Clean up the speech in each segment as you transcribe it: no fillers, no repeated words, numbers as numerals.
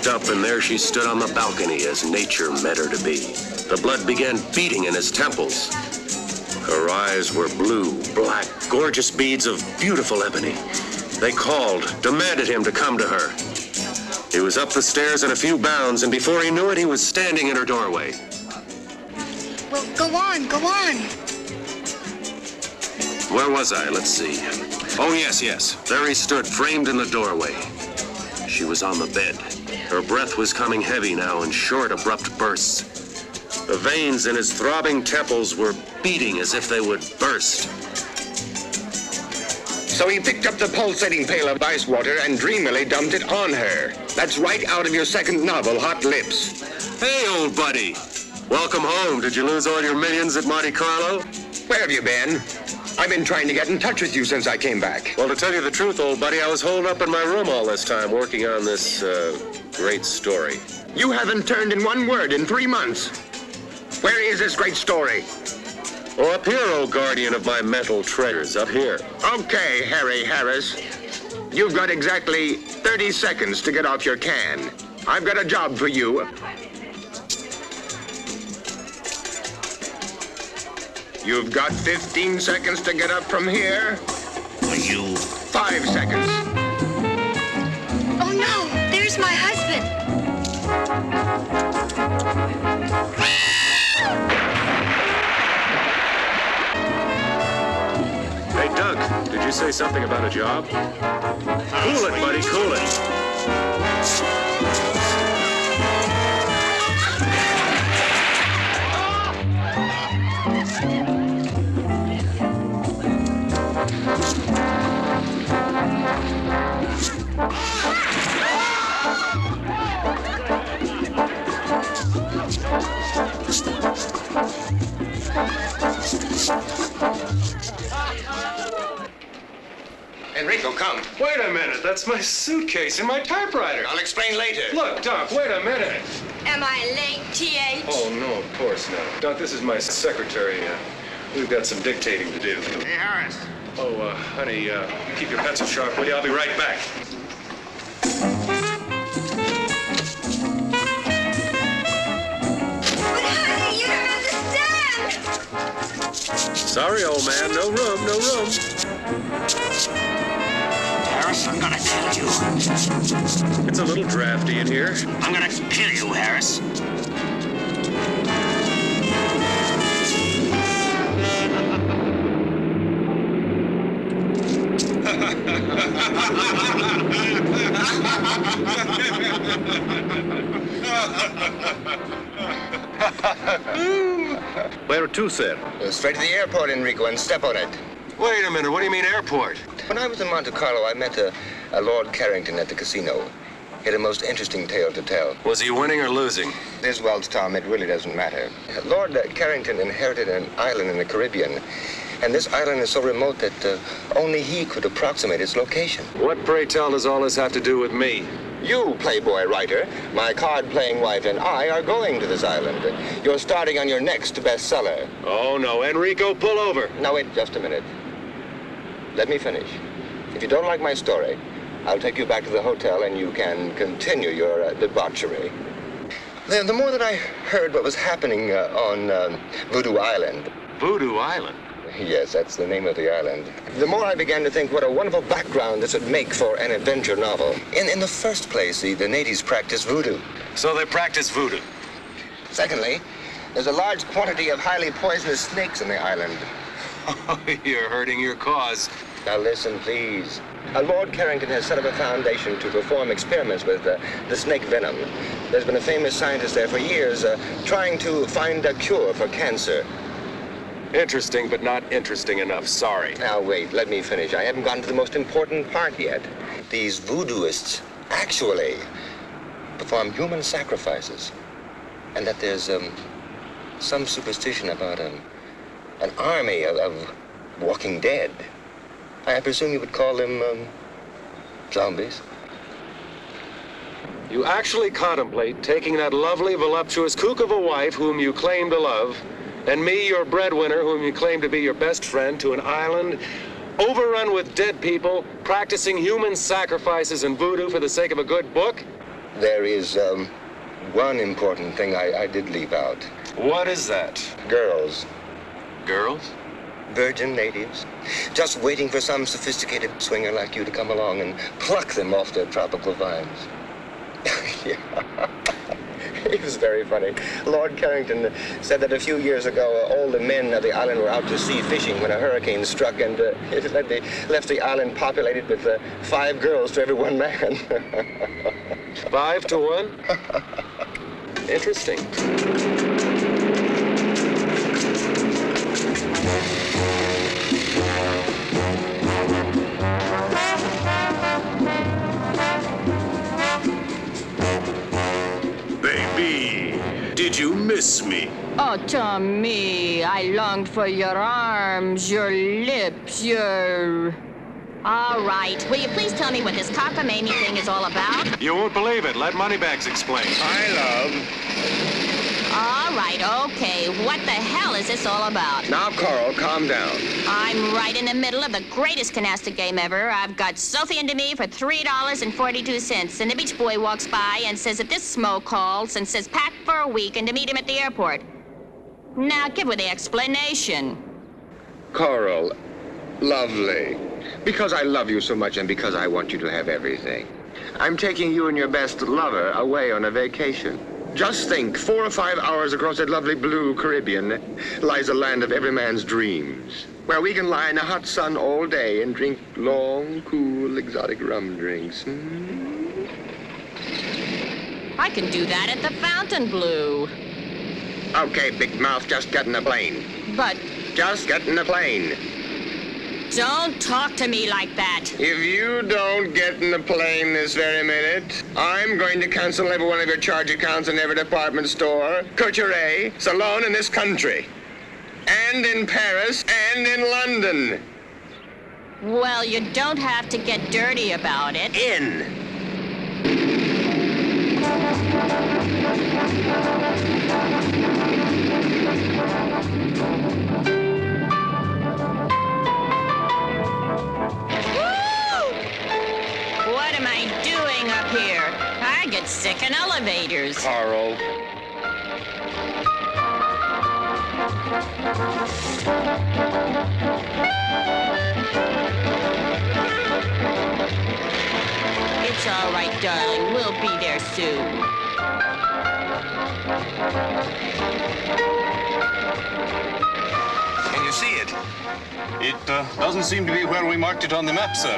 Up, and there she stood on the balcony as nature meant her to be. The blood began beating in his temples. Her eyes were blue, black, gorgeous beads of beautiful ebony. They called, demanded him to come to her. He was up the stairs in a few bounds, and before he knew it, he was standing in her doorway. Well, go on, go on. Where was I? Let's see. Oh, yes. There he stood, framed in the doorway. She was on the bed. Her breath was coming heavy now in short, abrupt bursts. The veins in his throbbing temples were beating as if they would burst. So he picked up the pulsating pail of ice water and dreamily dumped it on her. That's right out of your second novel, Hot Lips. Hey, old buddy. Welcome home. Did you lose all your millions at Monte Carlo? Where have you been? I've been trying to get in touch with you since I came back. Well, to tell you the truth, old buddy, I was holed up in my room all this time working on this, great story. You haven't turned in one word in 3 months. Where is this great story? Oh, up here, old guardian of my mental treasures, up here. Okay, Harry Harris. You've got exactly 30 seconds to get off your can. I've got a job for you. You've got 15 seconds to get up from here. You... 5 seconds. Oh, no, there's my husband. Hey, Doug, did you say something about a job? Cool it, buddy, cool it. Enrico, come. Wait a minute, that's my suitcase and my typewriter. I'll explain later. Look, Doc, wait a minute. Am I late, T.H.? Oh, no, of course not. Doc, this is my secretary. We've got some dictating to do. Hey, Harris. Oh, honey, keep your pencil sharp, will you? I'll be right back. But honey, you don't understand. Sorry, old man, no room, no room. Harris, I'm gonna kill you. It's a little drafty in here. I'm gonna kill you, Harris. Where to, sir? Straight to the airport, Enrico, and step on it. Wait a minute, what do you mean airport? When I was in Monte Carlo, I met a Lord Carrington at the casino. He had a most interesting tale to tell. Was he winning or losing? This Wells, Tom, it really doesn't matter. Lord Carrington inherited an island in the Caribbean, and this island is so remote that only he could approximate its location. What, pray tell, does all this have to do with me? You, Playboy writer, my card-playing wife, and I are going to this island. You're starting on your next bestseller. Oh, no, Enrico, pull over. Now, wait just a minute. Let me finish. If you don't like my story, I'll take you back to the hotel and you can continue your debauchery. The more that I heard what was happening on Voodoo Island. Voodoo Island? Yes, that's the name of the island. The more I began to think what a wonderful background this would make for an adventure novel. In the first place, the natives practice voodoo. So they practice voodoo? Secondly, there's a large quantity of highly poisonous snakes on the island. You're hurting your cause. Now listen, please. Lord Carrington has set up a foundation to perform experiments with the snake venom. There's been a famous scientist there for years trying to find a cure for cancer. Interesting, but not interesting enough. Sorry. Now wait, let me finish. I haven't gotten to the most important part yet. These voodooists actually perform human sacrifices. And that there's some superstition about an army of walking dead. I presume you would call them zombies. You actually contemplate taking that lovely, voluptuous kook of a wife whom you claim to love, and me, your breadwinner, whom you claim to be your best friend, to an island overrun with dead people, practicing human sacrifices and voodoo for the sake of a good book? There is one important thing I did leave out. What is that? Girls. Girls? Virgin natives. Just waiting for some sophisticated swinger like you to come along and pluck them off their tropical vines. Yeah. It was very funny. Lord Carrington said that a few years ago, all the men of the island were out to sea fishing when a hurricane struck, and they left the island populated with 5 girls to every one man. 5 to 1? Interesting. Baby, did you miss me? Oh, Tommy, I longed for your arms, your lips, your... All right. Will you please tell me what this cockamamie thing is all about? You won't believe it. Let Moneybags explain. All right, okay. What the hell is this all about? Now, Coral, calm down. I'm right in the middle of the greatest canasta game ever. I've got Sophie into me for $3.42, and the beach boy walks by and says that this smo calls and says pack for a week and to meet him at the airport. Now, give her the explanation. Coral, lovely. Because I love you so much and because I want you to have everything. I'm taking you and your best lover away on a vacation. Just think, 4 or 5 hours across that lovely blue Caribbean lies a land of every man's dreams, where we can lie in the hot sun all day and drink long, cool, exotic rum drinks. I can do that at the Fontainebleau. Okay, big mouth, just get in the plane. But Just get in the plane. don't talk to me like that. If you don't get in the plane this very minute, I'm going to cancel every one of your charge accounts in every department store, couturier, salon in this country. And in Paris, and in London. Well, you don't have to get dirty about it. In. What am I doing up here? I get sick in elevators. Carl. It's all right, darling. We'll be there soon. Can you see it? It doesn't seem to be where we marked it on the map, sir.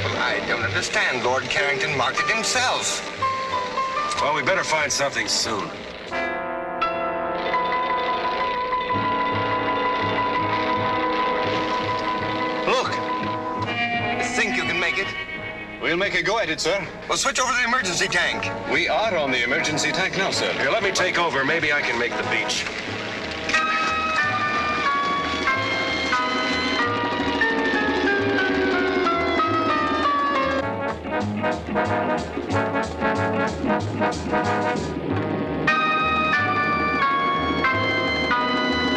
Well, I don't understand. Lord Carrington marked it himself. Well, we better find something soon. Look. You think you can make it? We'll make a go at it, sir. Well, switch over to the emergency tank. We are on the emergency tank now, sir. Here, let me take over. Maybe I can make the beach.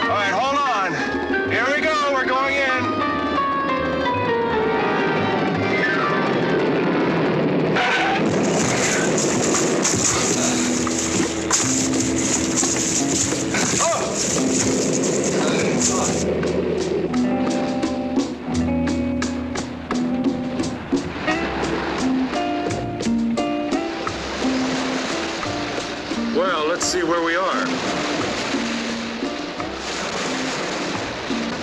All right, hold on. Here we go. We're going in. Well, let's see where we are.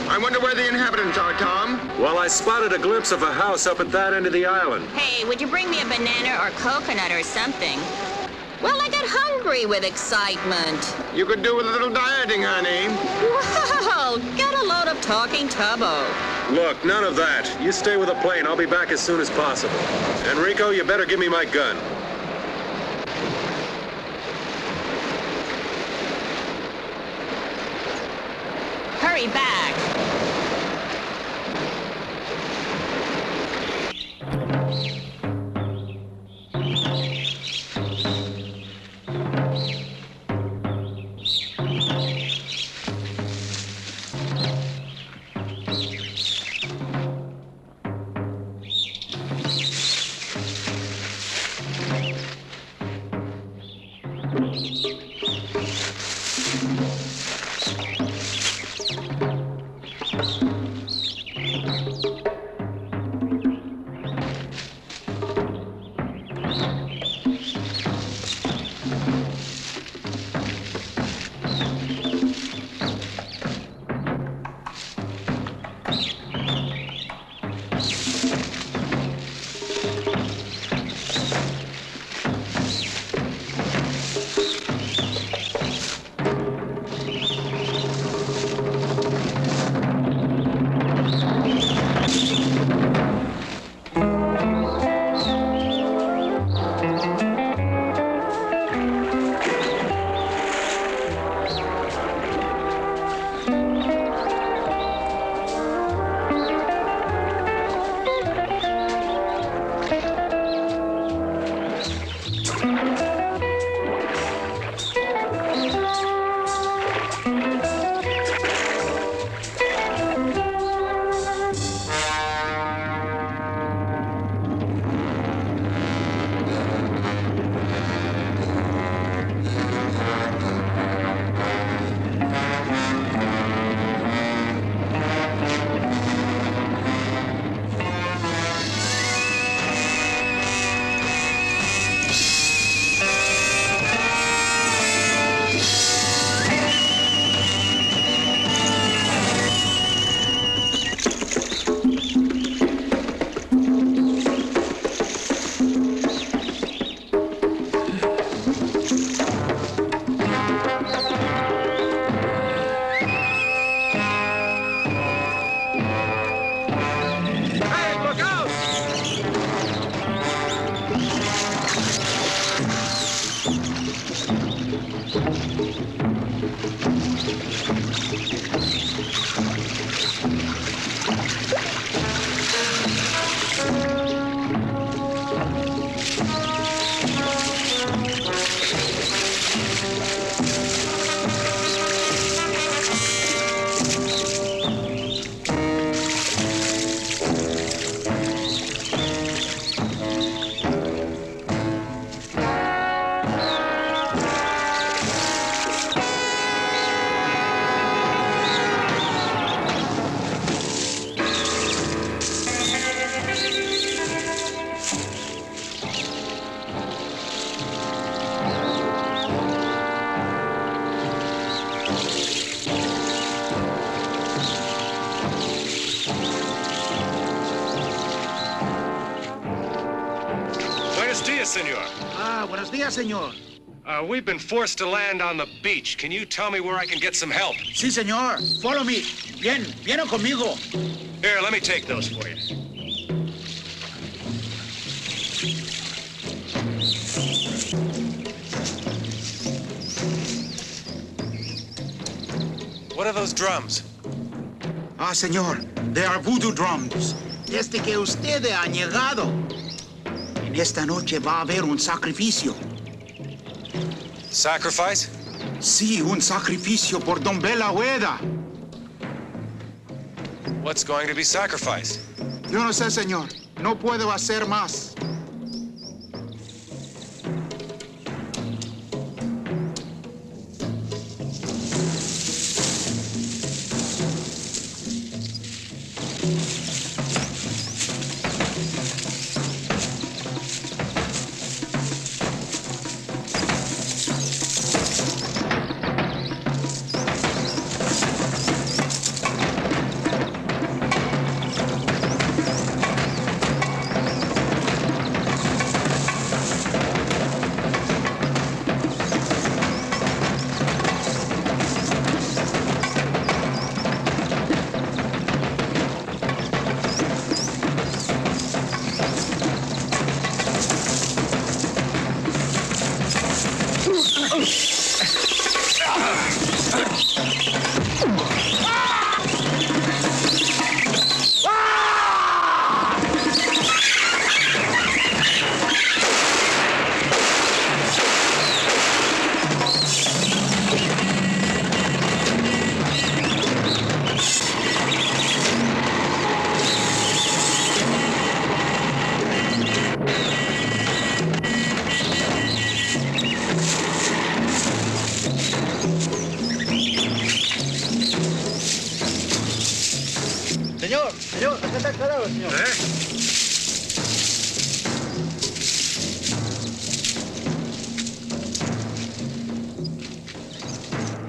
I wonder where the inhabitants are, Tom. Well, I spotted a glimpse of a house up at that end of the island. Hey, would you bring me a banana or coconut or something? Well, I got hungry with excitement. You could do with a little dieting, honey. Well, get a load of talking tubbo. Look, none of that. You stay with the plane. I'll be back as soon as possible. Enrico, you better give me my gun. Hurry back. Senor. Buenos días, señor. We've been forced to land on the beach. Can you tell me where I can get some help? Sí, señor. Follow me. Vienen conmigo. Here, let me take those for you. What are those drums? Señor, they are voodoo drums. Desde que usted ha llegado, en esta noche va a haber un sacrificio. Sacrifice? Sí, un sacrificio por Don Bela Hueda. What's going to be sacrificed? Yo no sé, señor. No puedo hacer más. Señor, acá está calado, señor.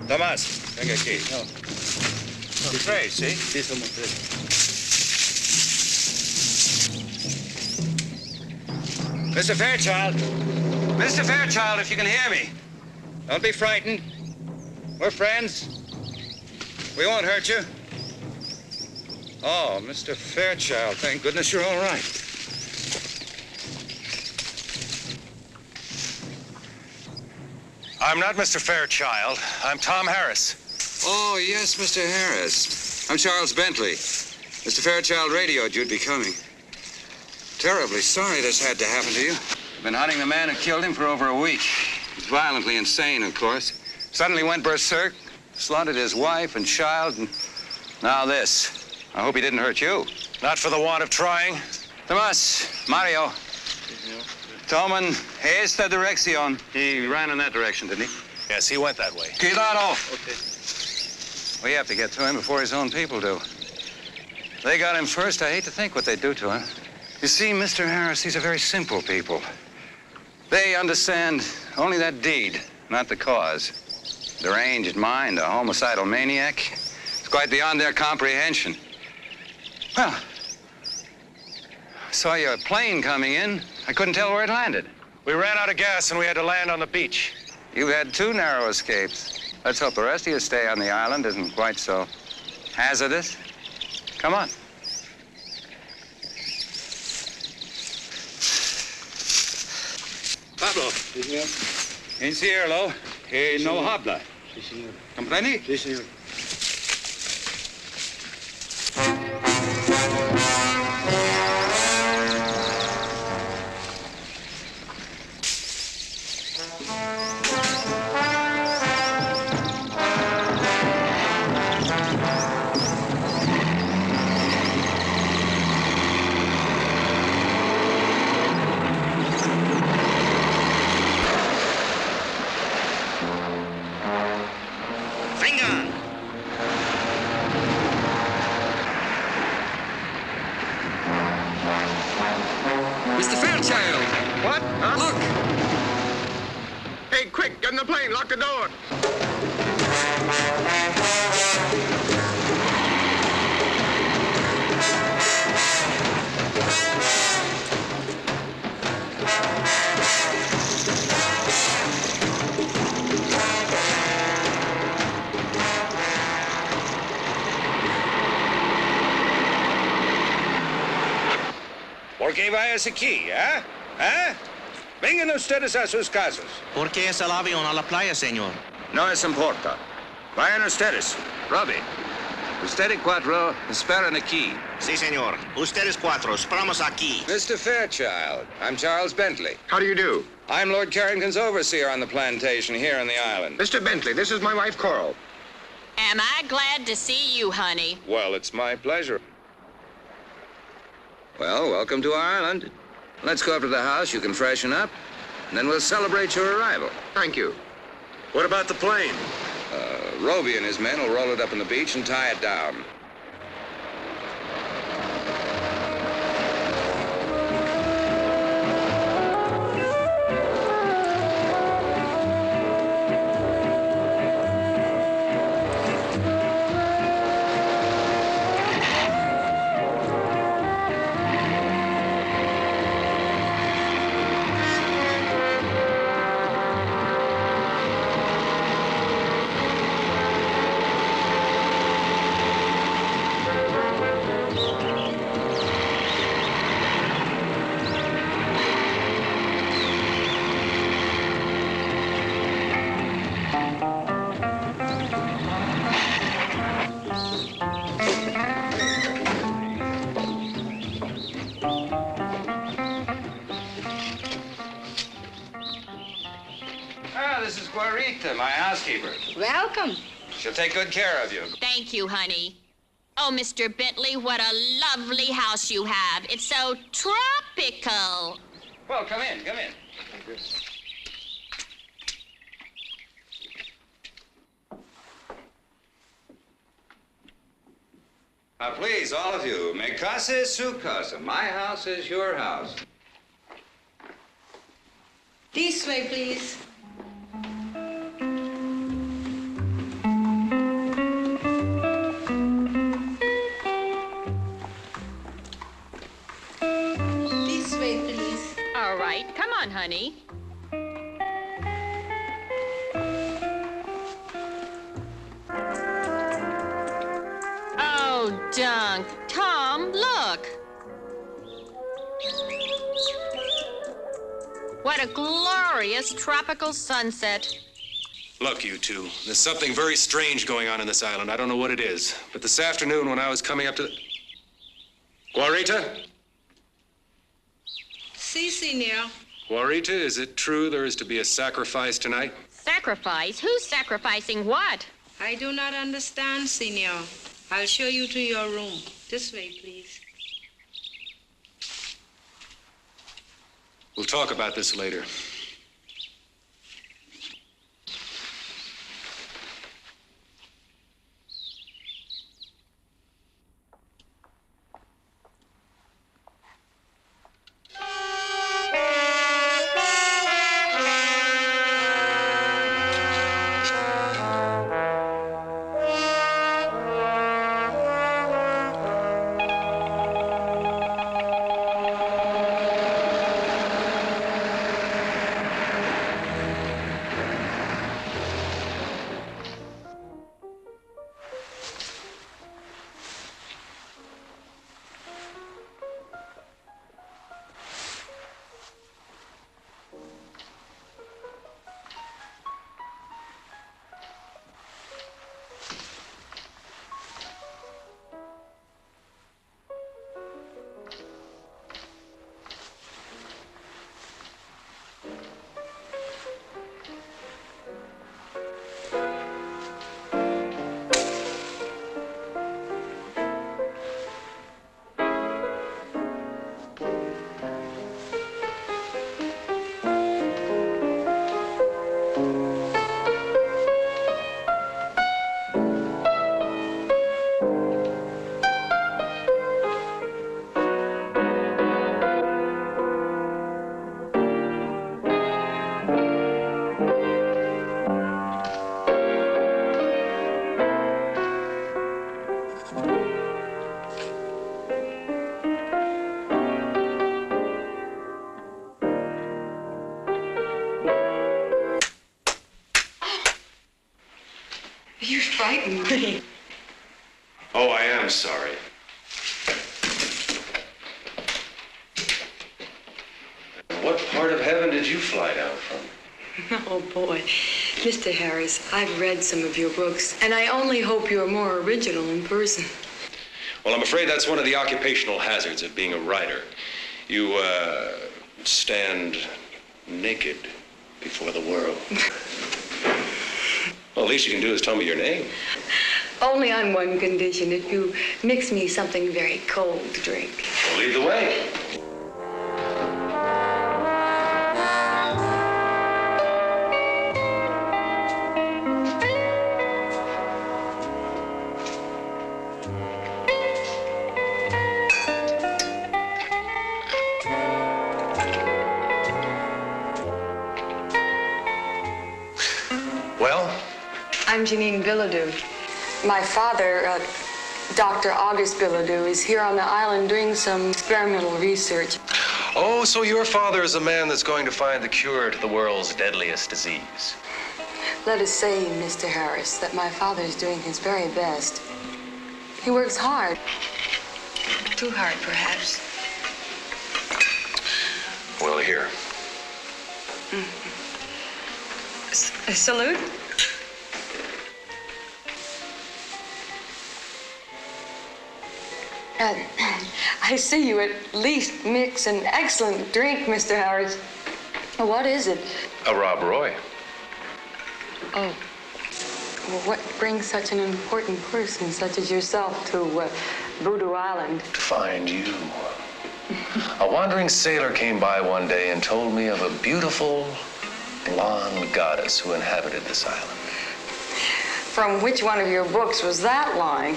Tomás, venga aquí. No. Tres, ¿sí? Sí, somos tres. Mr. Fairchild. Mr. Fairchild, if you can hear me. Don't be frightened. We're friends. We won't hurt you. Oh, Mr. Fairchild, thank goodness you're all right. I'm not Mr. Fairchild. I'm Tom Harris. Oh, yes, Mr. Harris. I'm Charles Bentley. Mr. Fairchild radioed you'd be coming. Terribly sorry this had to happen to you. Been hunting the man who killed him for over a week. He's violently insane, of course. Suddenly went berserk, slaughtered his wife and child, and now this. I hope he didn't hurt you. Not for the want of trying. Tomás, Mario. Toman esta dirección. He ran in that direction, didn't he? Yes, he went that way. Cuidado. Okay. We have to get to him before his own people do. They got him first. I hate to think what they'd do to him. You see, Mr. Harris, these are very simple people. They understand only that deed, not the cause. Deranged mind, a homicidal maniac. It's quite beyond their comprehension. Well, I saw your plane coming in. I couldn't tell where it landed. We ran out of gas and we had to land on the beach. You've had 2 narrow escapes. Let's hope the rest of your stay on the island isn't quite so hazardous. Come on. Pablo. Sí, señor. Enciérralo, que Sí, no señor. habla. Sí, señor. ¿Comprende? Sí, señor. Mr. Fairchild! What? Huh? Look! Hey, quick, get in the plane, lock the door. ¿Por qué vayas aquí, eh? ¿Eh? Vengan ustedes a sus casas. ¿Por qué es el avión a la playa, señor? No les importa. Vayan ustedes. Robbie, usted y cuatro esperan aquí. Sí, señor. Ustedes 4, esperamos aquí. Mr. Fairchild, I'm Charles Bentley. How do you do? I'm Lord Carrington's overseer on the plantation here on the island. Mr. Bentley, this is my wife, Coral. Am I glad to see you, honey? Well, it's my pleasure. Well, welcome to our island. Let's go up to the house. You can freshen up, and then we'll celebrate your arrival. Thank you. What about the plane? Roby and his men will roll it up on the beach and tie it down. Rita, my housekeeper. Welcome. She'll take good care of you. Thank you, honey. Oh, Mr. Bentley, what a lovely house you have. It's so tropical. Well, come in, come in. Now, please, all of you, mi casa es su casa. My house is your house. This way, please. This way, please. All right, come on, honey. Oh, Dunk. Tom, look. What a glorious tropical sunset. Look, you two, there's something very strange going on in this island. I don't know what it is. But this afternoon when I was coming up to the... Guarita? Si, senor. Guarita, is it true there is to be a sacrifice tonight? Sacrifice? Who's sacrificing what? I do not understand, senor. I'll show you to your room. This way, please. We'll talk about this later. You frightened me. Oh, I am sorry. What part of heaven did you fly down from? Oh, boy. Mr. Harris, I've read some of your books, and I only hope you're more original in person. Well, I'm afraid that's one of the occupational hazards of being a writer. You, stand naked before the world. Well, the least you can do is tell me your name. Only on one condition, if you mix me something very cold to drink. Well, lead the way. Well? I'm Janine Bilodeau. My father, Dr. August Bilodeau, is here on the island doing some experimental research. Oh, so your father is a man that's going to find the cure to the world's deadliest disease. Let us say, Mr. Harris, that my father is doing his very best. He works hard. Too hard, perhaps. Well, here. A salute? I see you at least mix an excellent drink, Mr. Harris. What is it? A Rob Roy. Oh. Well, what brings such an important person such as yourself to Voodoo Island? To find you. A wandering sailor came by one day and told me of a beautiful blonde goddess who inhabited this island. From which one of your books was that line?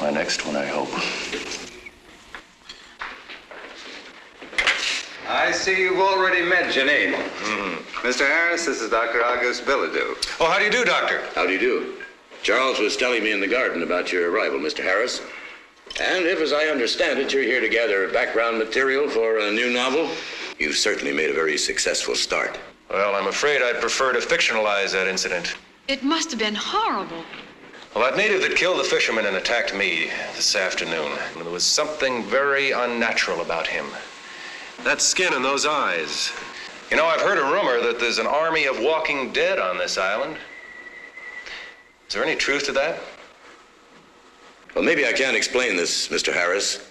My next one, I hope. I see you've already met Janine. Mr. Harris, this is Dr. August Bilodeau. Oh, how do you do, Doctor? How do you do? Charles was telling me in the garden about your arrival, Mr. Harris. And if, as I understand it, you're here to gather background material for a new novel, you've certainly made a very successful start. Well, I'm afraid I'd prefer to fictionalize that incident. It must have been horrible. Well, that native that killed the fisherman and attacked me this afternoon, there was something very unnatural about him. That skin and those eyes. You know, I've heard a rumor that there's an army of walking dead on this island. Is there any truth to that? Well, maybe I can explain this, Mr. Harris.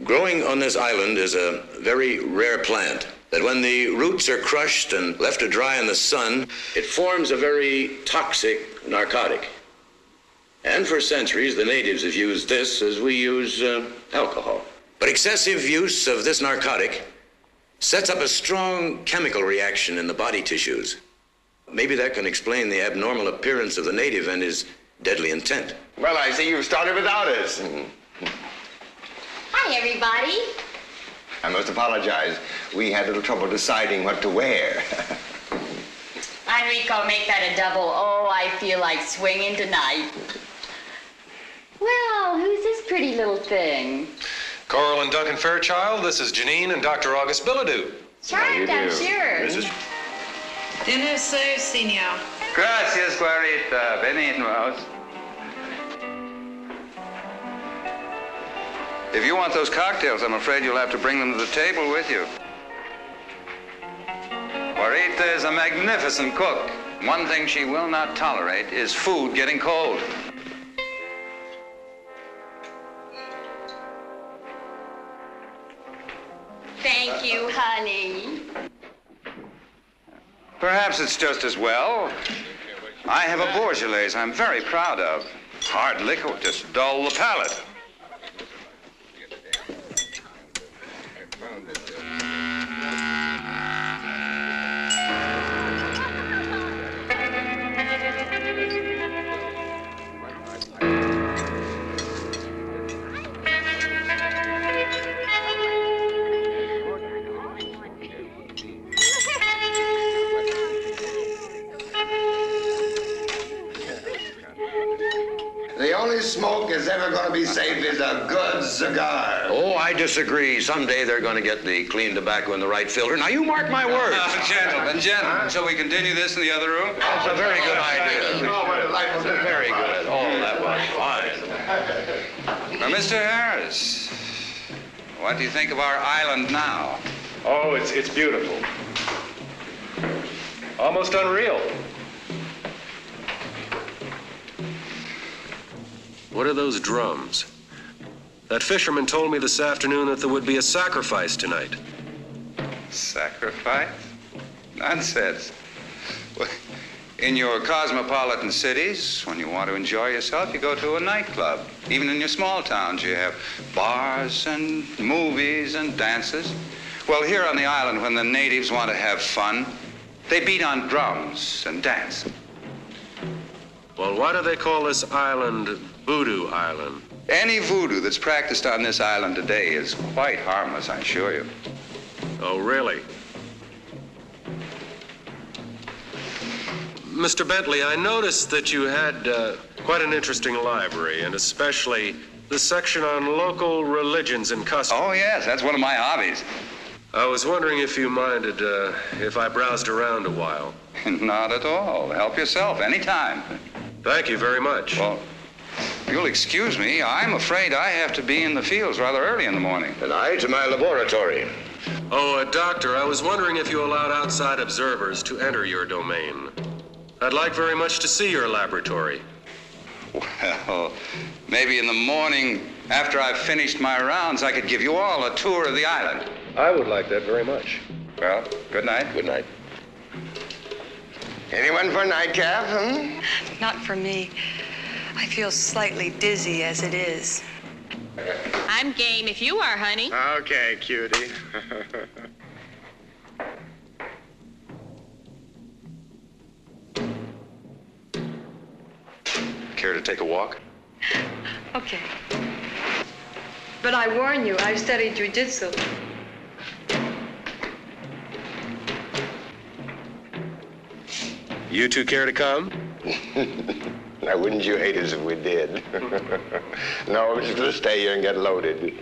Growing on this island is a very rare plant that when the roots are crushed and left to dry in the sun, it forms a very toxic narcotic. And for centuries, the natives have used this as we use alcohol. But excessive use of this narcotic sets up a strong chemical reaction in the body tissues. Maybe that can explain the abnormal appearance of the native and his deadly intent. Well, I see you've started without us. Hi, everybody. I must apologize. We had a little trouble deciding what to wear. Enrico, make that a double. Oh, I feel like swinging tonight. Well, who's this pretty little thing? Coral and Duncan Fairchild, this is Janine and Dr. August Bilodeau. Charmed, I'm sure. Dinner served, Signor. Gracias, Guarita. Benignos. If you want those cocktails, I'm afraid you'll have to bring them to the table with you. Guarita is a magnificent cook. One thing she will not tolerate is food getting cold. Thank you, honey. Perhaps it's just as well. I have a Beaujolais I'm very proud of. Hard liquor will just dull the palate. The only smoke that's ever going to be safe is a good cigar. Oh, I disagree. Someday they're going to get the clean tobacco in the right filter. Now, you mark my words. Gentlemen, shall we continue this in the other room? That's a very good idea. Very good. Oh, that was fine. Now, Mr. Harris, what do you think of our island now? Oh, it's beautiful. Almost unreal. What are those drums? That fisherman told me this afternoon that there would be a sacrifice tonight. Sacrifice? Nonsense. Well, in your cosmopolitan cities, when you want to enjoy yourself, you go to a nightclub. Even in your small towns, you have bars and movies and dances. Well, here on the island, when the natives want to have fun, they beat on drums and dance. Well, why do they call this island Voodoo Island? Any voodoo that's practiced on this island today is quite harmless, I assure you. Oh, really? Mr. Bentley, I noticed that you had quite an interesting library, and especially the section on local religions and customs. Oh, yes, that's one of my hobbies. I was wondering if you minded if I browsed around a while. Not at all. Help yourself anytime. Thank you very much. Well, you'll excuse me. I'm afraid I have to be in the fields rather early in the morning. And I to my laboratory. Oh, Doctor, I was wondering if you allowed outside observers to enter your domain. I'd like very much to see your laboratory. Well, maybe in the morning, after I've finished my rounds, I could give you all a tour of the island. I would like that very much. Well, good night. Good night. Anyone for a nightcap, hmm? Not for me. I feel slightly dizzy as it is. I'm game if you are, honey. Okay, cutie. Care to take a walk? Okay. But I warn you, I've studied jujitsu. You two care to come? Now, wouldn't you hate us if we did? No, we're just gonna stay here and get loaded.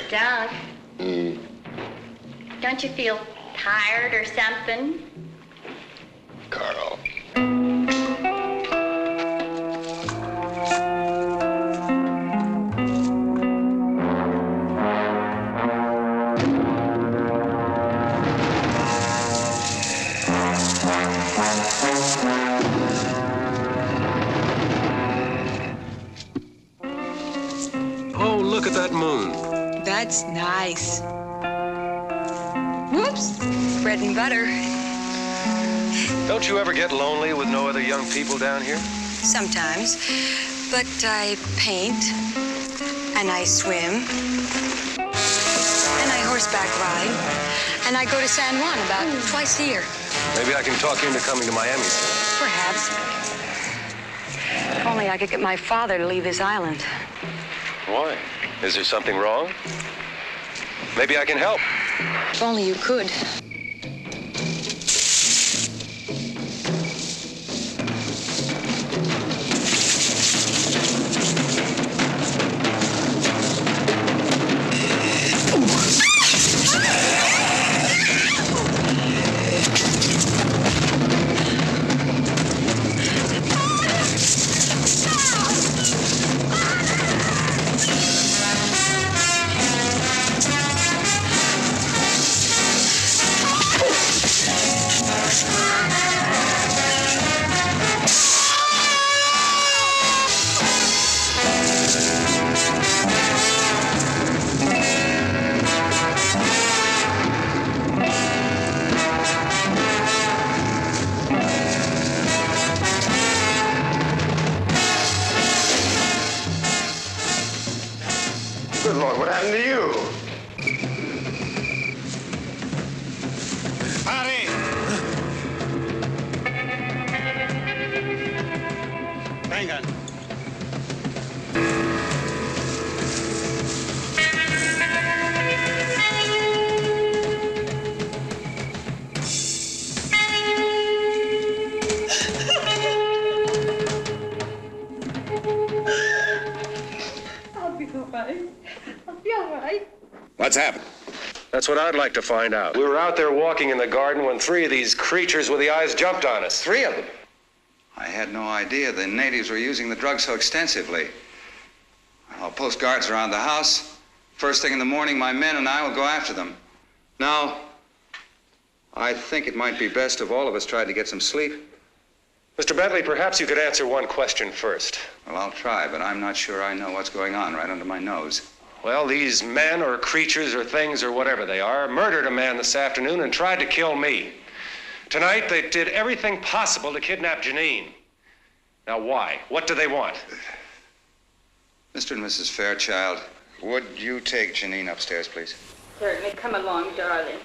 Doug, don't you feel tired or something? Carl. Oh, look at that moon. That's nice. Whoops. Bread and butter. Don't you ever get lonely with no other young people down here? Sometimes. But I paint. And I swim. And I horseback ride. And I go to San Juan about twice a year. Maybe I can talk you into coming to Miami soon. Perhaps. If only I could get my father to leave this island. Why? Is there something wrong? Maybe I can help. If only you could. Good Lord, what happened to you? Harry! Vengan. I'll be all right. I'll be all right. What's happened? That's what I'd like to find out. We were out there walking in the garden when 3 of these creatures with the eyes jumped on us. 3 of them. I had no idea the natives were using the drug so extensively. I'll post guards around the house. First thing in the morning, my men and I will go after them. Now, I think it might be best if all of us tried to get some sleep. Mr. Bentley, perhaps you could answer one question first. Well, I'll try, but I'm not sure I know what's going on right under my nose. Well, these men or creatures or things or whatever they are murdered a man this afternoon and tried to kill me. Tonight, they did everything possible to kidnap Janine. Now, why? What do they want? Mr. and Mrs. Fairchild, would you take Janine upstairs, please? Certainly. Come along, darling.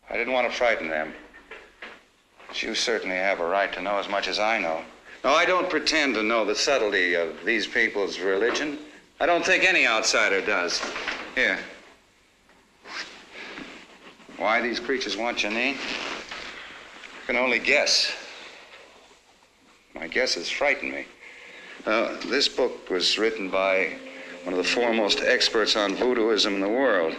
I didn't want to frighten them. But you certainly have a right to know as much as I know. No, I don't pretend to know the subtlety of these people's religion. I don't think any outsider does. Here. Why these creatures want Janine? I can only guess. My guesses frighten me. This book was written by one of the foremost experts on voodooism in the world.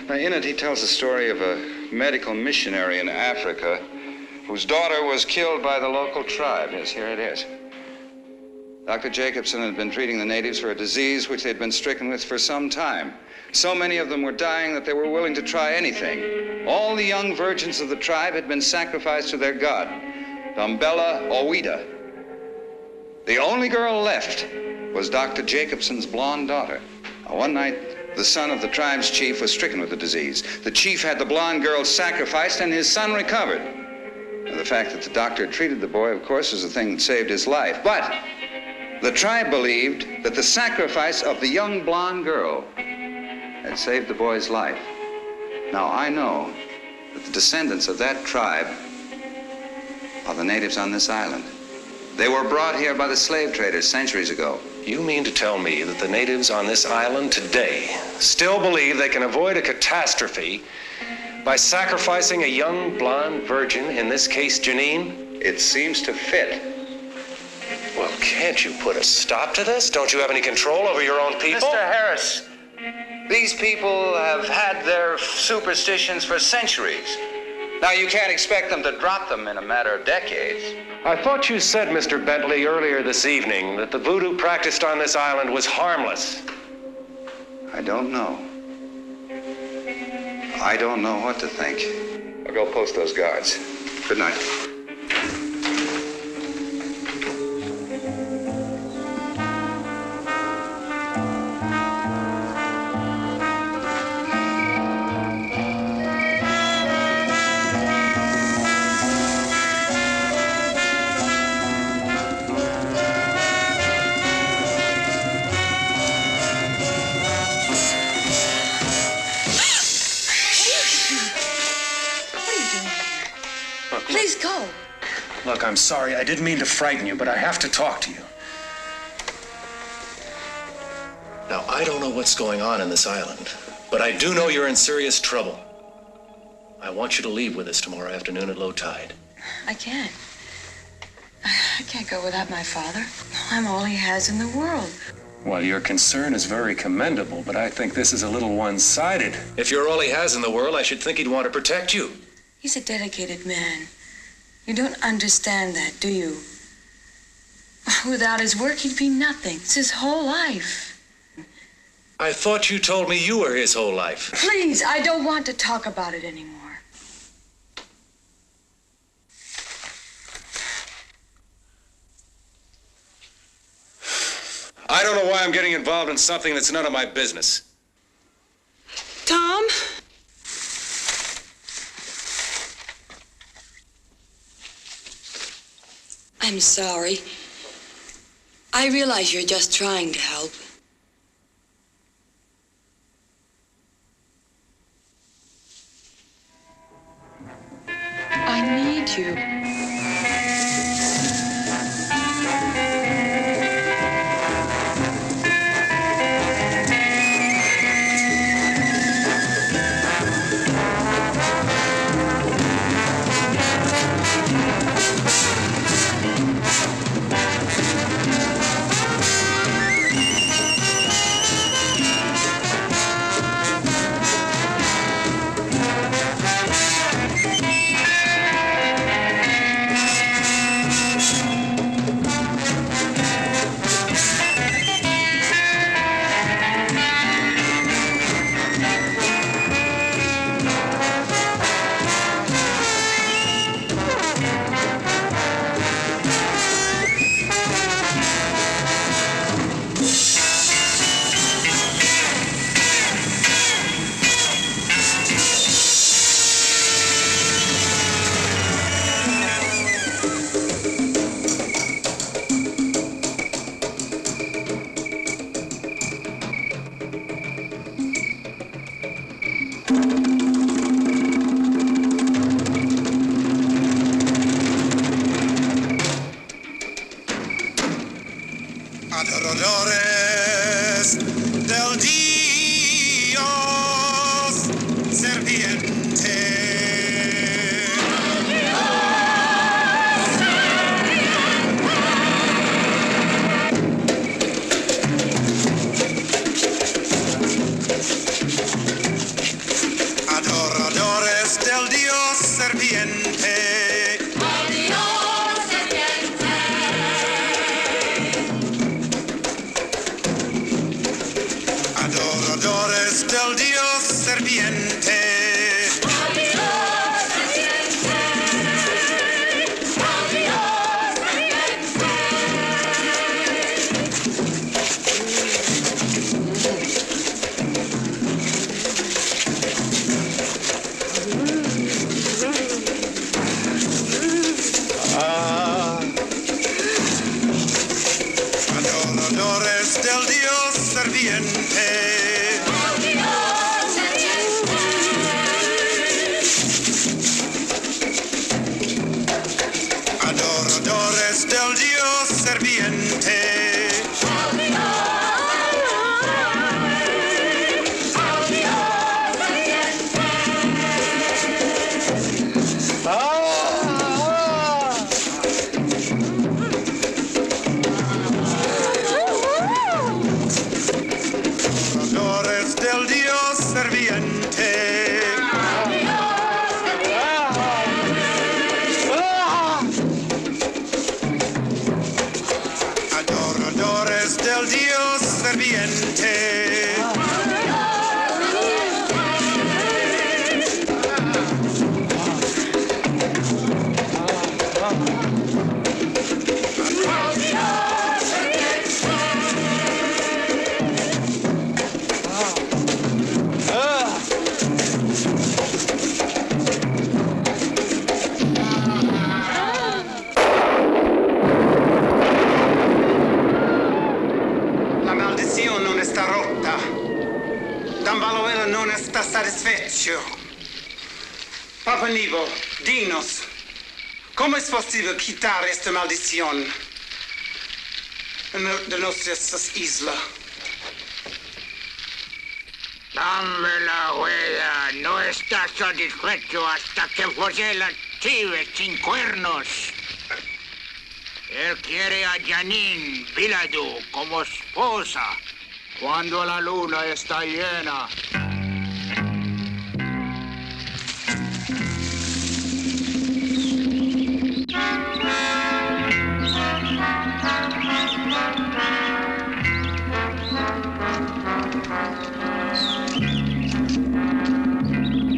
Now, in it, he tells the story of a medical missionary in Africa whose daughter was killed by the local tribe. Yes, here it is. Dr. Jacobson had been treating the natives for a disease which they'd been stricken with for some time. So many of them were dying that they were willing to try anything. All the young virgins of the tribe had been sacrificed to their god, Dumbella Owida. The only girl left was Dr. Jacobson's blonde daughter. One night, the son of the tribe's chief was stricken with the disease. The chief had the blonde girl sacrificed, and his son recovered. The fact that the doctor had treated the boy, of course, is the thing that saved his life. But the tribe believed that the sacrifice of the young blonde girl had saved the boy's life. Now, I know that the descendants of that tribe are the natives on this island. They were brought here by the slave traders centuries ago. You mean to tell me that the natives on this island today still believe they can avoid a catastrophe by sacrificing a young blonde virgin, in this case Janine? It seems to fit. Well, can't you put a stop to this? Don't you have any control over your own people? Mr. Harris, these people have had their superstitions for centuries. Now, you can't expect them to drop them in a matter of decades. I thought you said, Mr. Bentley, earlier this evening that the voodoo practiced on this island was harmless. I don't know. I don't know what to think. I'll go post those guards. Good night. Please go. Look, I'm sorry. I didn't mean to frighten you, but I have to talk to you. Now, I don't know what's going on in this island, but I do know you're in serious trouble. I want you to leave with us tomorrow afternoon at low tide. I can't. I can't go without my father. I'm all he has in the world. Well, your concern is very commendable, but I think this is a little one-sided. If you're all he has in the world, I should think he'd want to protect you. He's a dedicated man. You don't understand that, do you? Without his work, he'd be nothing. It's his whole life. I thought you told me you were his whole life. Please, I don't want to talk about it anymore. I don't know why I'm getting involved in something that's none of my business. Tom? I'm sorry. I realize you're just trying to help. I need you. Adoradores del Dios serpiente. Adoradores del Dios serpiente. Adoradores del Dios serpiente. Dios serviente. Adoradores del Dios serviente. Adoradores del Dios serviente. Adoradores del Dios serviente. La maldición non está rota. Dambaluela non está satisfecho. Papa Nivo, dinos, ¿cómo es posible quitar esta maldición de nuestras islas? Dame la huella, no está satisfecho hasta que folle la chive sin cuernos. Él quiere a Janine Viladu como esposa cuando la luna está llena.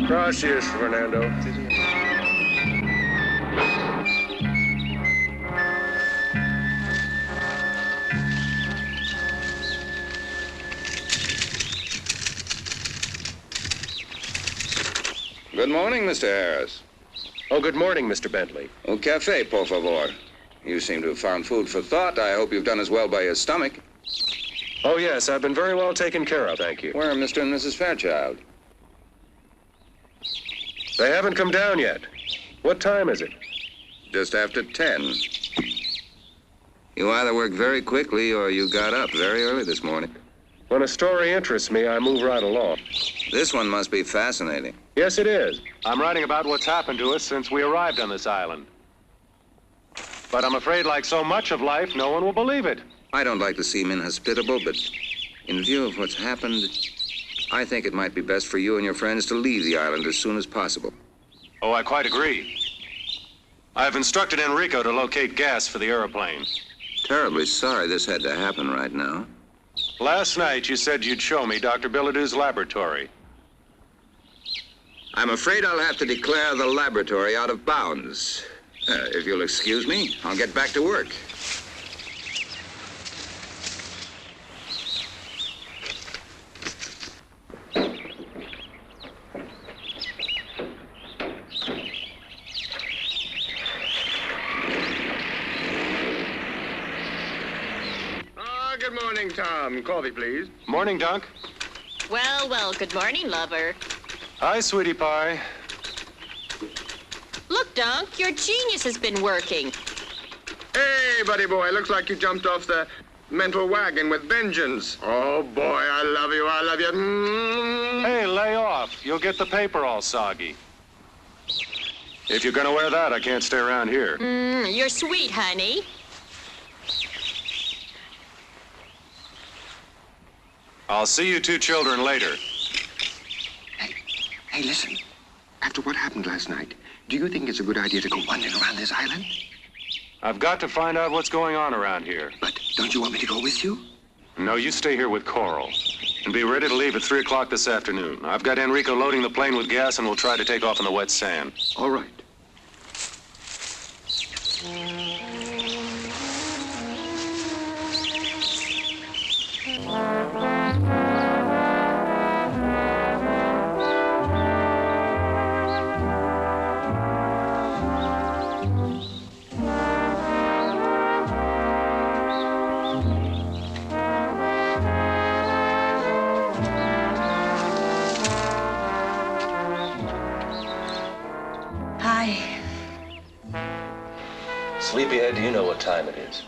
Gracias, Fernando. Good morning, Mr. Harris. Oh, good morning, Mr. Bentley. Un café, por favor. You seem to have found food for thought. I hope you've done as well by your stomach. Oh, yes, I've been very well taken care of, thank you. Where are Mr. and Mrs. Fairchild? They haven't come down yet. What time is it? Just after 10. You either worked very quickly or you got up very early this morning. When a story interests me, I move right along. This one must be fascinating. Yes, it is. I'm writing about what's happened to us since we arrived on this island. But I'm afraid, like so much of life, no one will believe it. I don't like to seem inhospitable, but in view of what's happened, I think it might be best for you and your friends to leave the island as soon as possible. Oh, I quite agree. I've instructed Enrico to locate gas for the airplane. Terribly sorry this had to happen right now. Last night, you said you'd show me Dr. Billadue's laboratory. I'm afraid I'll have to declare the laboratory out of bounds. If you'll excuse me, I'll get back to work. Good morning, Tom. Coffee, please. Morning, Dunk. Well, well, good morning, lover. Hi, sweetie pie. Look, Dunk, your genius has been working. Hey, buddy boy, looks like you jumped off the mental wagon with vengeance. Oh, boy, I love you, I love you. Hey, lay off. You'll get the paper all soggy. If you're gonna wear that, I can't stay around here. You're sweet, honey. I'll see you two children later. Hey, listen. After what happened last night, do you think it's a good idea to go wandering around this island? I've got to find out what's going on around here. But don't you want me to go with you? No, you stay here with Coral. And be ready to leave at 3 o'clock this afternoon. I've got Enrico loading the plane with gas, and we'll try to take off in the wet sand. All right. Sleepyhead, do you know what time it is?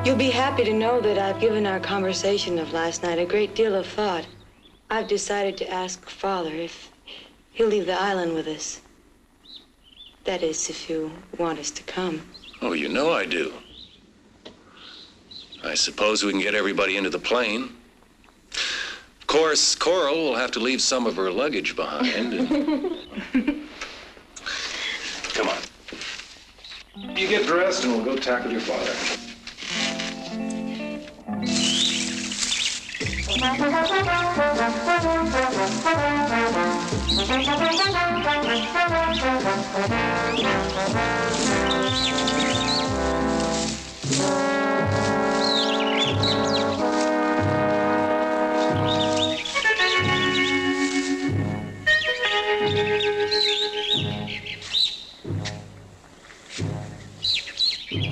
You'll be happy to know that I've given our conversation of last night a great deal of thought. I've decided to ask Father if he'll leave the island with us. That is, if you want us to come. Oh, you know I do. I suppose we can get everybody into the plane. Of course, Coral will have to leave some of her luggage behind. Come on. You get dressed and we'll go tackle your father.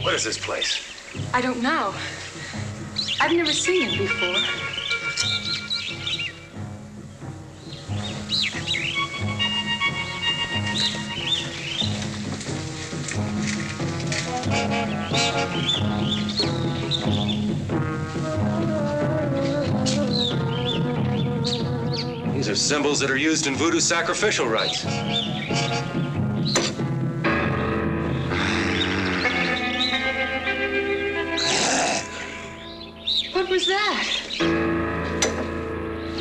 What is this place? I don't know. I've never seen it before. These are symbols that are used in voodoo sacrificial rites. What was that? I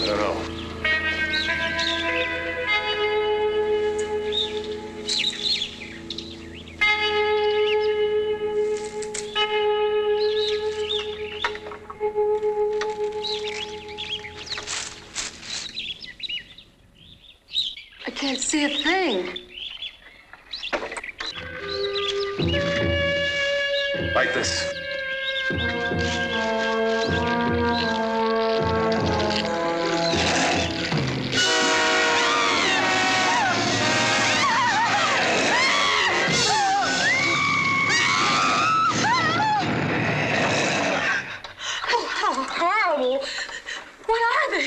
don't know. I can't see a thing. Like this.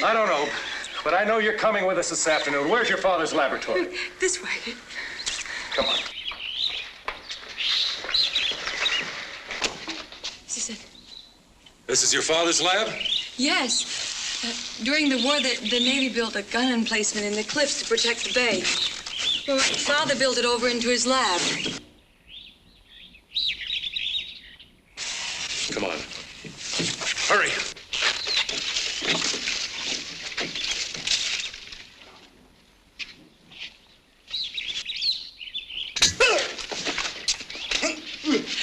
I don't know, but I know you're coming with us this afternoon. Where's your father's laboratory? This way. Come on. This is it. This is your father's lab? Yes. During the war, the Navy built a gun emplacement in the cliffs to protect the bay. Well, Father built it over into his lab. Come on. Hurry.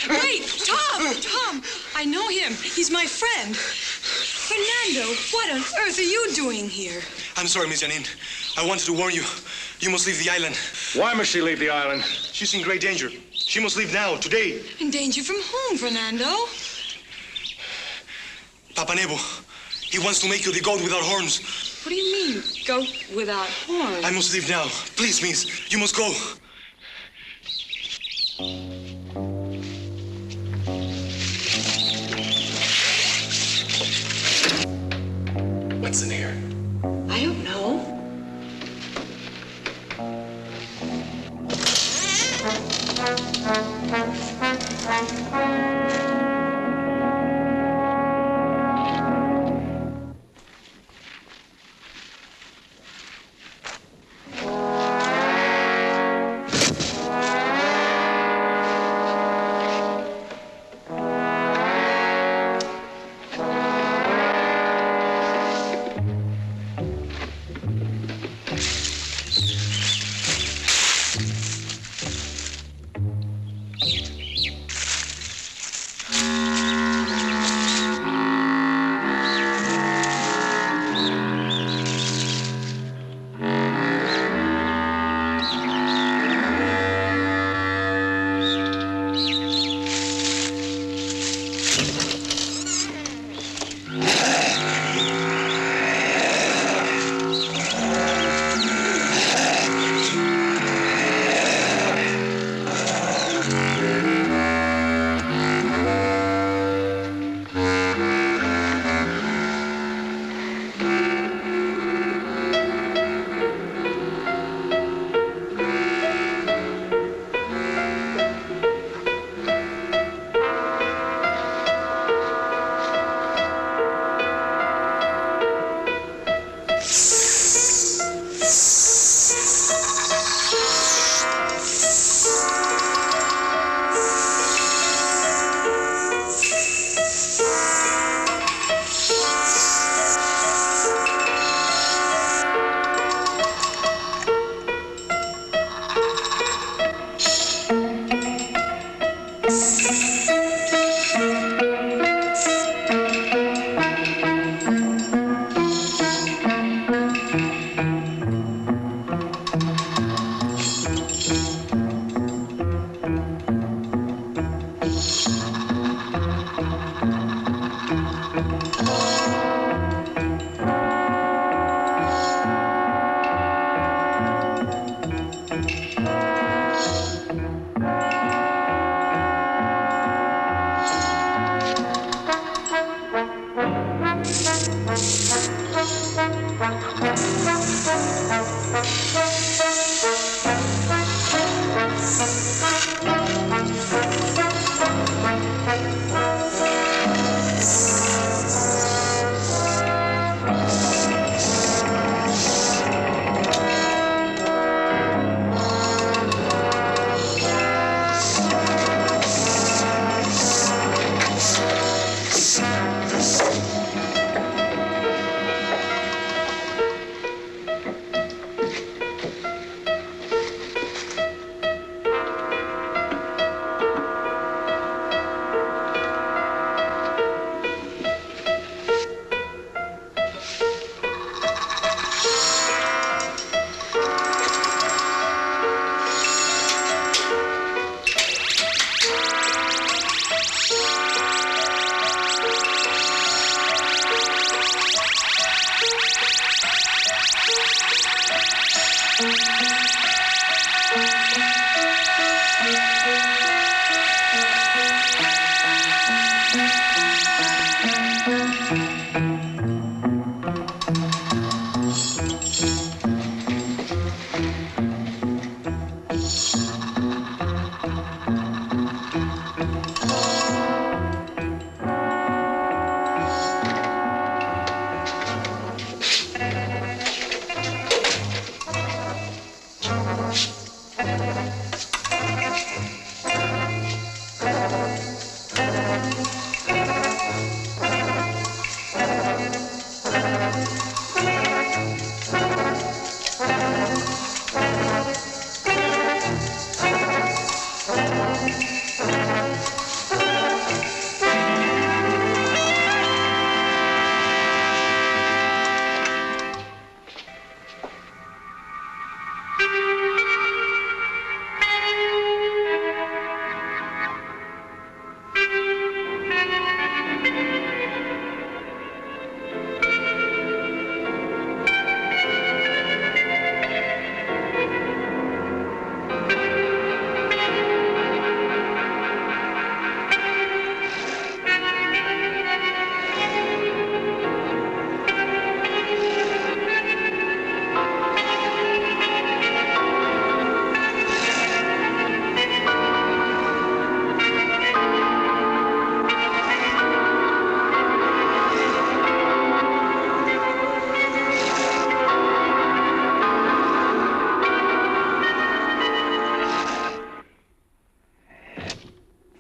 Wait, Tom! I know him. He's my friend. Fernando, what on earth are you doing here? I'm sorry, Miss Janine. I wanted to warn you. You must leave the island. Why must she leave the island? She's in great danger. She must leave now, today. In danger from whom, Fernando? Papa Nebo. He wants to make you the goat without horns. What do you mean, goat without horns? I must leave now. Please, miss. You must go. What's in here? I don't know.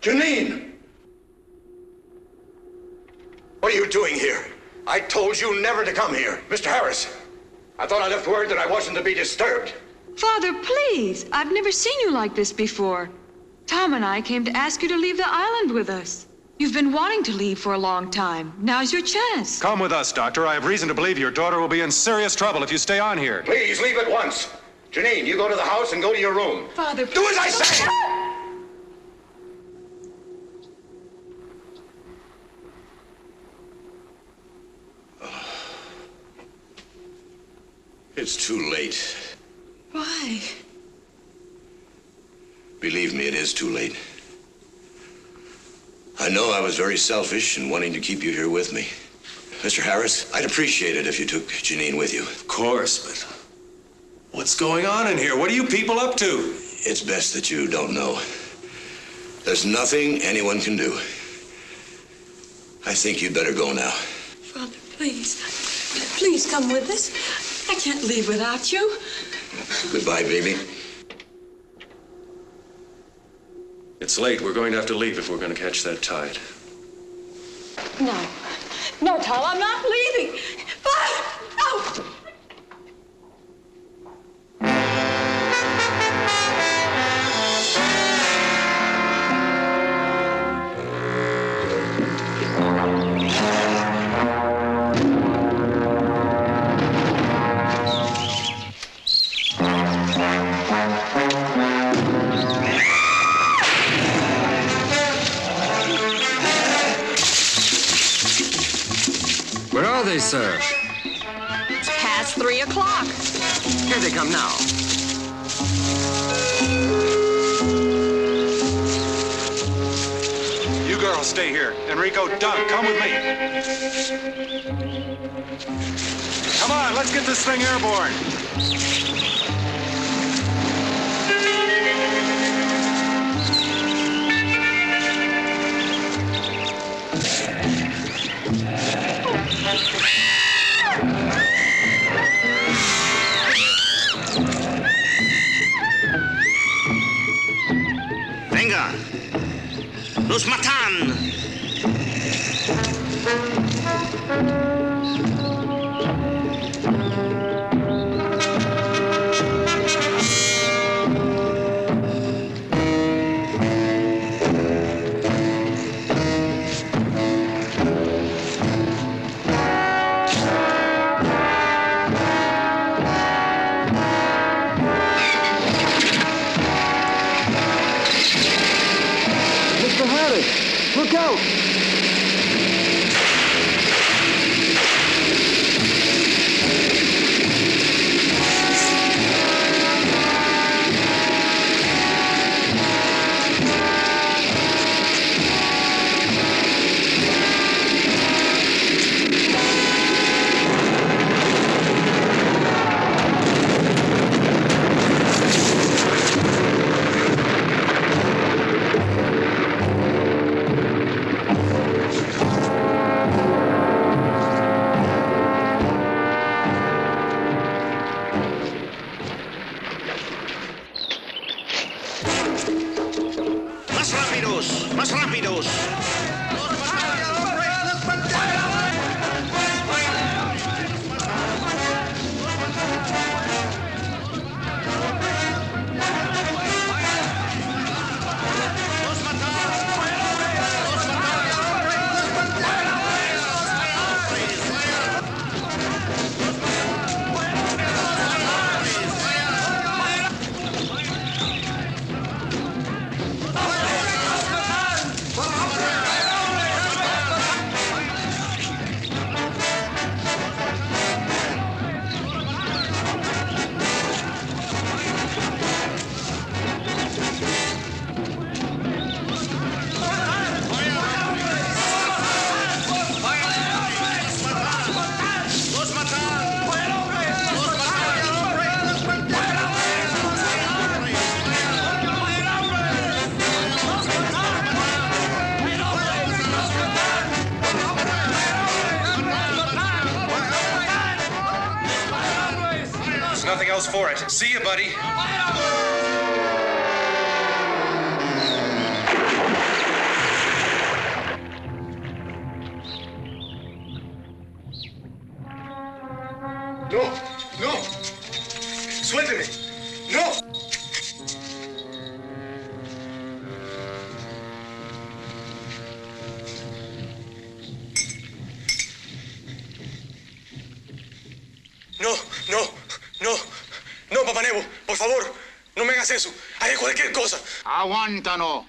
Janine! What are you doing here? I told you never to come here. Mr. Harris, I thought I left word that I wasn't to be disturbed. Father, please. I've never seen you like this before. Tom and I came to ask you to leave the island with us. You've been wanting to leave for a long time. Now's your chance. Come with us, Doctor. I have reason to believe your daughter will be in serious trouble if you stay on here. Please, leave at once. Janine, you go to the house and go to your room. Father, do as I say! It's too late. Why? Believe me, it is too late. I know I was very selfish in wanting to keep you here with me. Mr. Harris, I'd appreciate it if you took Janine with you. Of course, but what's going on in here? What are you people up to? It's best that you don't know. There's nothing anyone can do. I think you'd better go now. Father, please. Please come with us. I can't leave without you. Goodbye, baby. It's late. We're going to have to leave if we're going to catch that tide. No. No, Tom, I'm not leaving. Father, no! Where are they, sir? It's past 3 o'clock. Here they come now. You girls stay here. Enrico, Doug, come with me. Come on, let's get this thing airborne. Venga. Los matan. Mr. Harris, look out! else for it. See you, buddy. No, no. Suélteme. No. No, no, no. No, Papá Nebo, por favor, no me hagas eso. Haré cualquier cosa. Aguántalo.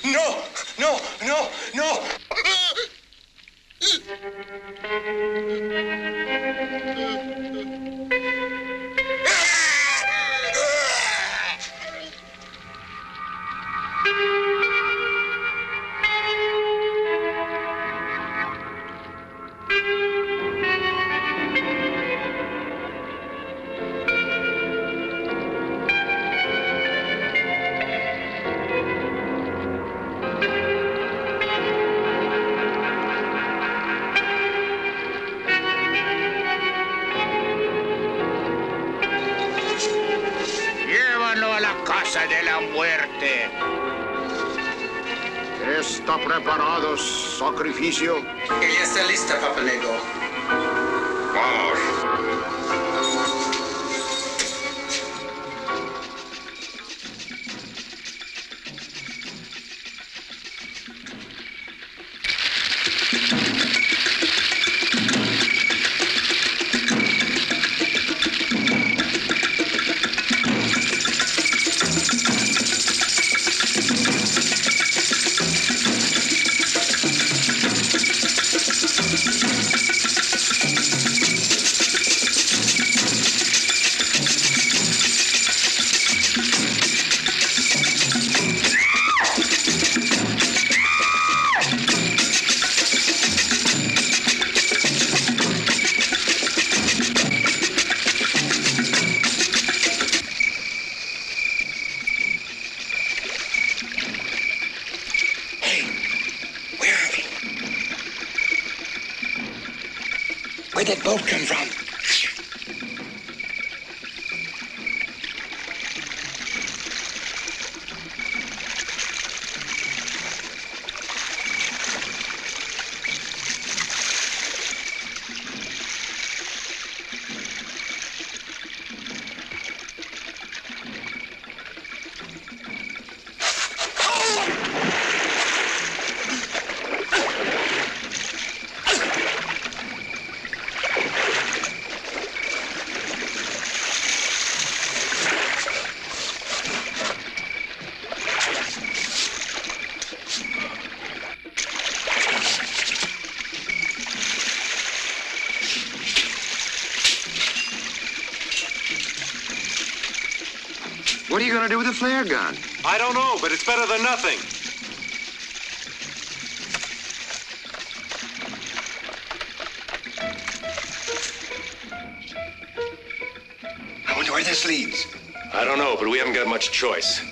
No, no, no, no. Llévalo a la casa de la muerte. ¿Está preparado sacrificio? Ella está lista, Papa Nego. Vamos. Where'd that boat come from? What are you going to do with a flare gun? I don't know, but it's better than nothing. I wonder where this leads. I don't know, but we haven't got much choice.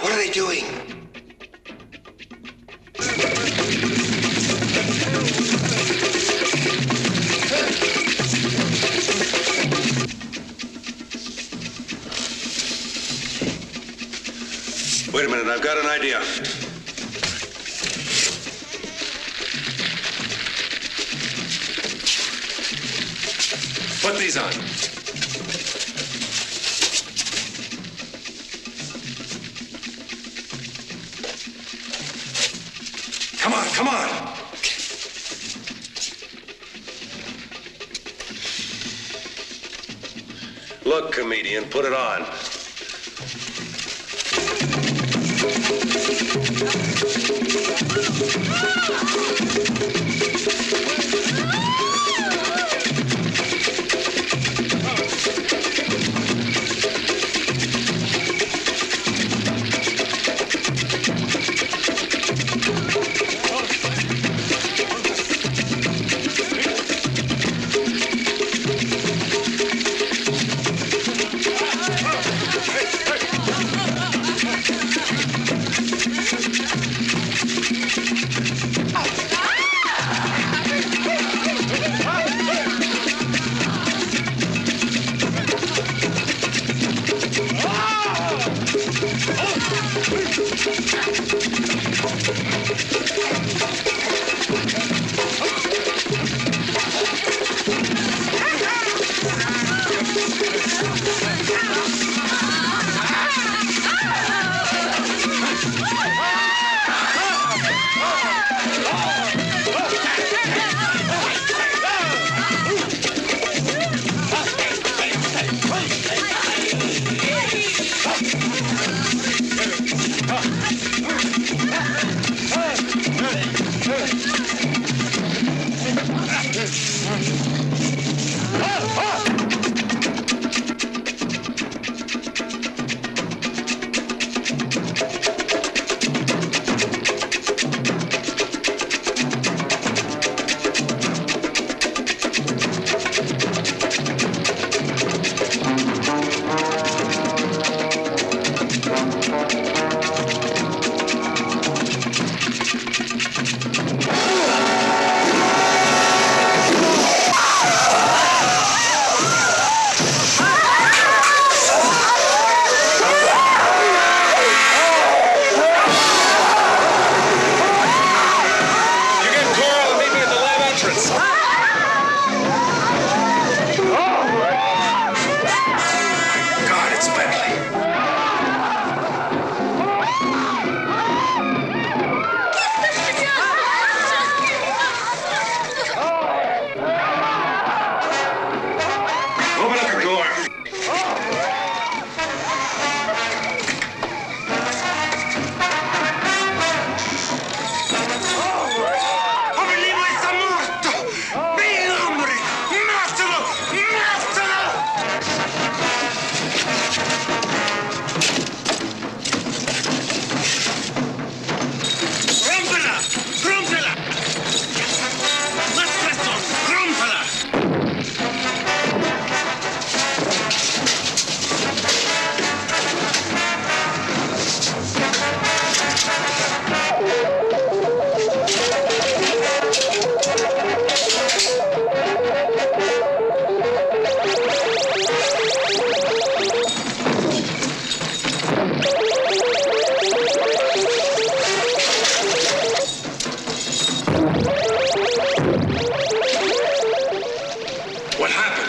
What are they doing? got an idea. Put these on. Come on, come on. Look, comedian, put it on.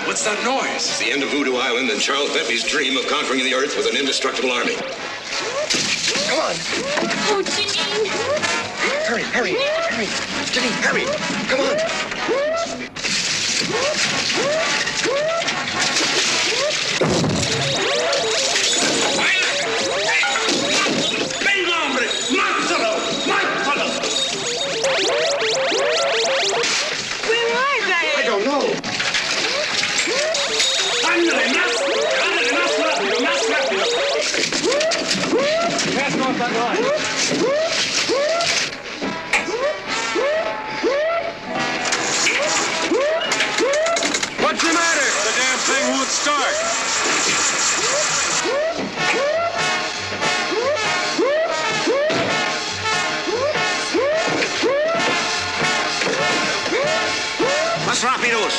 What's that noise? It's the end of Voodoo Island and Charles Bentley's dream of conquering the Earth with an indestructible army. Come on. Oh, Janine. Hurry, hurry, hurry. Janine, hurry. Come on. Venga, hombre. Mátalo. Mátalo. Where are they? I don't know. Ándale, más. Ándale, más rápido, más rápido. Cast off that line. What's the matter? The damn thing won't start. Más rápidos.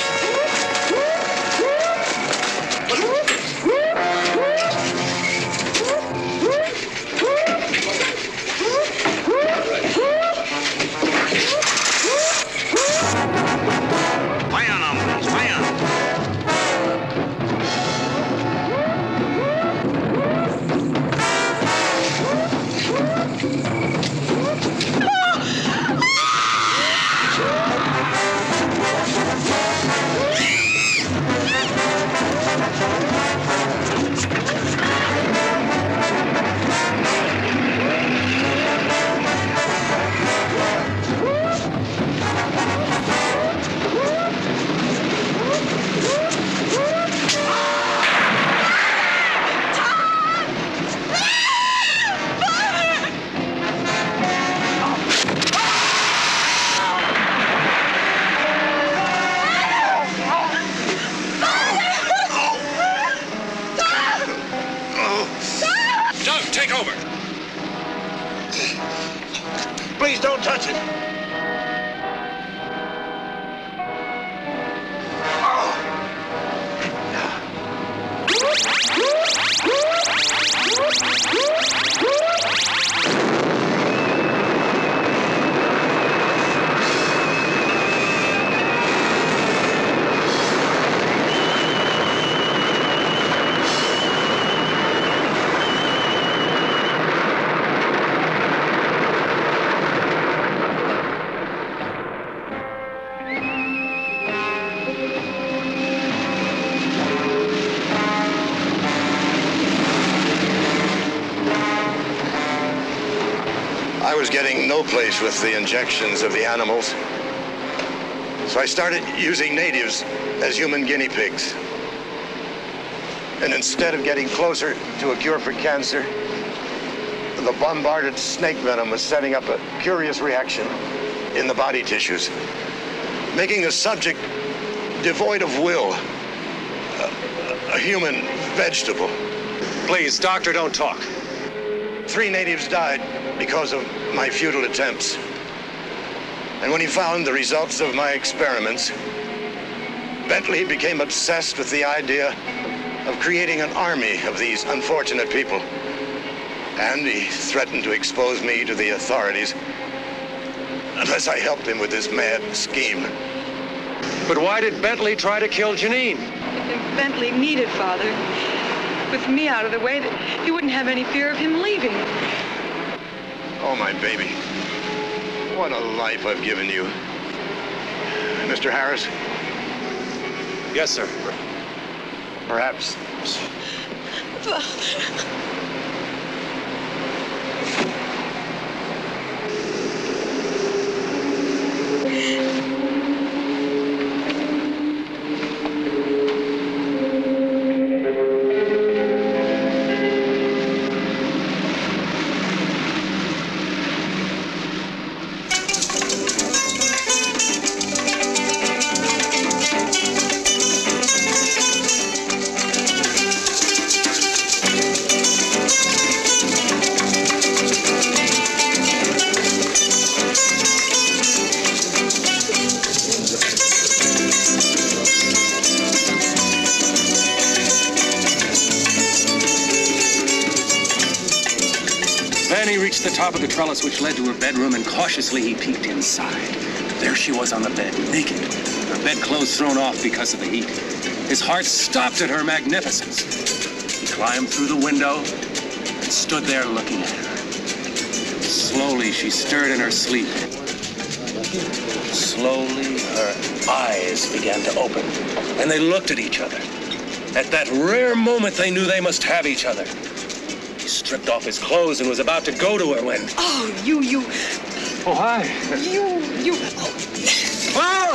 Don't touch it. I was getting no place with the injections of the animals, so I started using natives as human guinea pigs. And instead of getting closer to a cure for cancer, the bombarded snake venom was setting up a curious reaction in the body tissues, making the subject devoid of will, a human vegetable. Please, doctor, don't talk. 3 natives died because of my futile attempts. And when he found the results of my experiments, Bentley became obsessed with the idea of creating an army of these unfortunate people. And he threatened to expose me to the authorities unless I helped him with this mad scheme. But why did Bentley try to kill Janine? Bentley needed Father. With me out of the way, that he wouldn't have any fear of him leaving. Oh, my baby. What a life I've given you. Mr. Harris? Yes, sir. Perhaps. Fanny reached the top of the trellis which led to her bedroom, and cautiously he peeked inside. There she was on the bed, naked, her bedclothes thrown off because of the heat. His heart stopped at her magnificence. He climbed through the window and stood there looking at her. Slowly, she stirred in her sleep. Slowly, her eyes began to open, and they looked at each other. At that rare moment, they knew they must have each other. He stripped off his clothes and was about to go to her when... Oh, you... Oh, hi. You... Oh!